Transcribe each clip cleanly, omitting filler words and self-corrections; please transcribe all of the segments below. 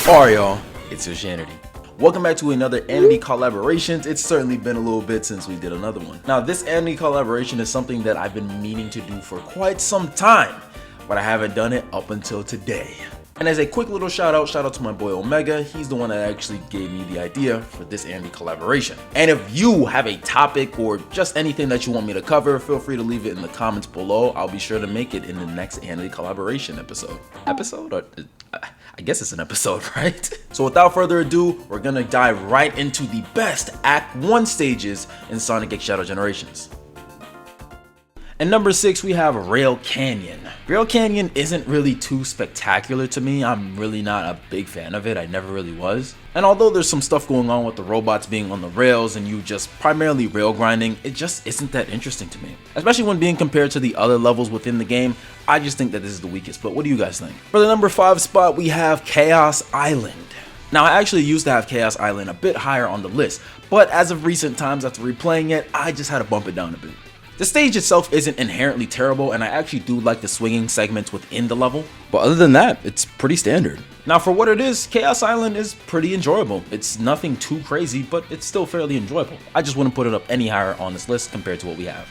Alright y'all, it's Yoshanity. Welcome back to another Anity Collaborations. It's certainly been a little bit since we did another one. Now this Anity collaboration is something that I've been meaning to do for quite some time, but I haven't done it up until today. And as a quick little shout out to my boy Omega. He's the one that actually gave me the idea for this Anity collaboration. And if you have a topic or just anything that you want me to cover, feel free to leave it in the comments below. I'll be sure to make it in the next Anity collaboration episode. Or I guess it's an episode, right? So without further ado, we're gonna dive right into the best Act 1 stages in Sonic X Shadow Generations. And number 6, we have Rail Canyon. Rail Canyon isn't really too spectacular to me. I'm really not a big fan of it. I never really was. And although there's some stuff going on with the robots being on the rails and you just primarily rail grinding, it just isn't that interesting to me. Especially when being compared to the other levels within the game, I just think that this is the weakest. But what do you guys think? For the number 5 spot, we have Chaos Island. Now, I actually used to have Chaos Island a bit higher on the list, but as of recent times after replaying it, I just had to bump it down a bit. The stage itself isn't inherently terrible, and I actually do like the swinging segments within the level, but other than that, it's pretty standard. Now for what it is, Chaos Island is pretty enjoyable. It's nothing too crazy, but it's still fairly enjoyable. I just wouldn't put it up any higher on this list compared to what we have.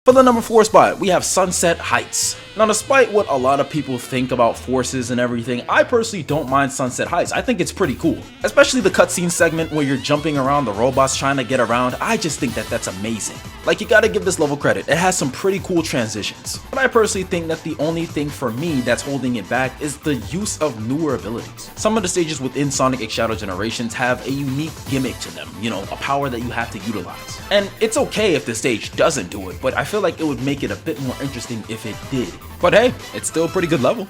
For the number 4 spot, we have Sunset Heights. Now, despite what a lot of people think about forces and everything, I personally don't mind Sunset Heights. I think it's pretty cool. Especially the cutscene segment where you're jumping around the robots trying to get around. I just think that that's amazing. Like, you gotta give this level credit. It has some pretty cool transitions. But I personally think that the only thing for me that's holding it back is the use of newer abilities. Some of the stages within Sonic X Shadow Generations have a unique gimmick to them, you know, a power that you have to utilize. And it's okay if the stage doesn't do it, but I feel like it would make it a bit more interesting if it did. But hey, it's still a pretty good level.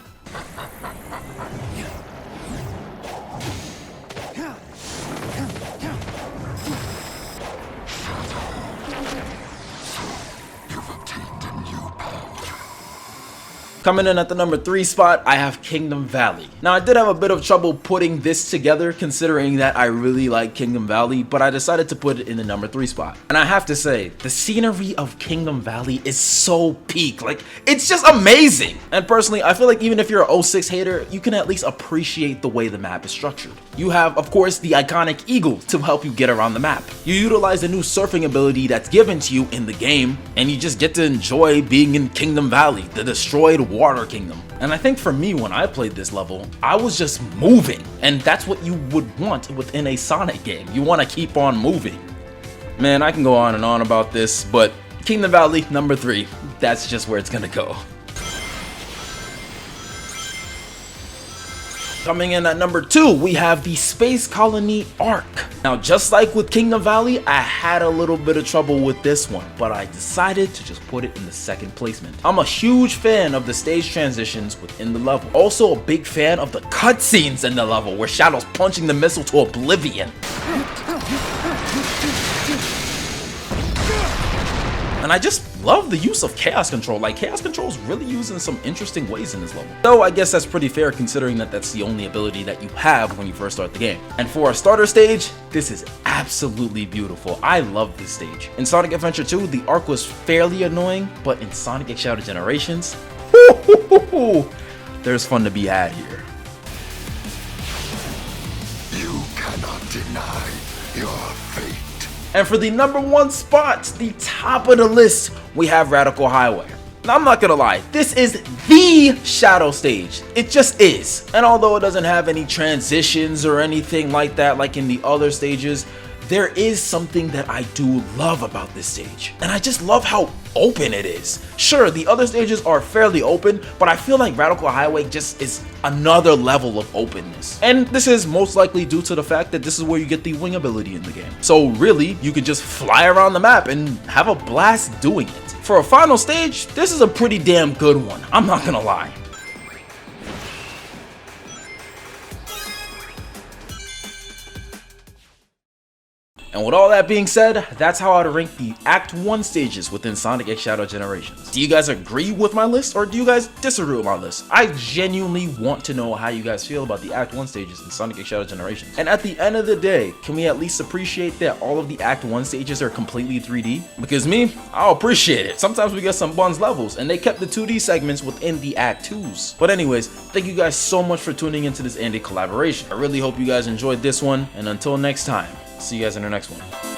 Coming in at the number 3 spot, I have Kingdom Valley. Now, I did have a bit of trouble putting this together considering that I really like Kingdom Valley, but I decided to put it in the number 3 spot. And I have to say, the scenery of Kingdom Valley is so peak. Like, it's just amazing. And personally, I feel like even if you're an 06 hater, you can at least appreciate the way the map is structured. You have, of course, the iconic eagle to help you get around the map. You utilize the new surfing ability that's given to you in the game, and you just get to enjoy being in Kingdom Valley, the destroyed water kingdom. And I think for me, when I played this level, I was just moving, and that's what you would want within a Sonic game. You want to keep on moving. Man, I can go on and on about this, but Kingdom Valley, number 3, that's just where it's gonna go. Coming in at number 2, we have the Space Colony Arc. Now, just like with Kingdom Valley, I had a little bit of trouble with this one, but I decided to just put it in the 2nd placement. I'm a huge fan of the stage transitions within the level. Also a big fan of the cutscenes in the level, where Shadow's punching the missile to oblivion. And I just love the use of Chaos Control. Like, Chaos Control is really used in some interesting ways in this level. Though I guess that's pretty fair considering that that's the only ability that you have when you first start the game. And for a starter stage, this is absolutely beautiful. I love this stage. In Sonic Adventure 2, the arc was fairly annoying, but in Sonic X Shadow Generations, there's fun to be had here. You cannot deny your fate. And for the number 1 spot, the top of the list, we have Radical Highway. Now, I'm not gonna lie, this is the Shadow stage. It just is. And although it doesn't have any transitions or anything like that like in the other stages, there is something that I do love about this stage. And I just love how open it is. Sure, the other stages are fairly open, but I feel like Radical Highway just is another level of openness. And this is most likely due to the fact that this is where you get the wing ability in the game. So really, you could just fly around the map and have a blast doing it. For a final stage, this is a pretty damn good one. I'm not gonna lie. And with all that being said, that's how I'd rank the Act 1 stages within Sonic X Shadow Generations. Do you guys agree with my list, or do you guys disagree with my list? I genuinely want to know how you guys feel about the Act 1 stages in Sonic X Shadow Generations. And at the end of the day, can we at least appreciate that all of the Act 1 stages are completely 3D? Because me, I'll appreciate it. Sometimes we get some buns levels, and they kept the 2D segments within the Act 2s. But anyways, thank you guys so much for tuning into this Anity collaboration. I really hope you guys enjoyed this one, and until next time, see you guys in the next one.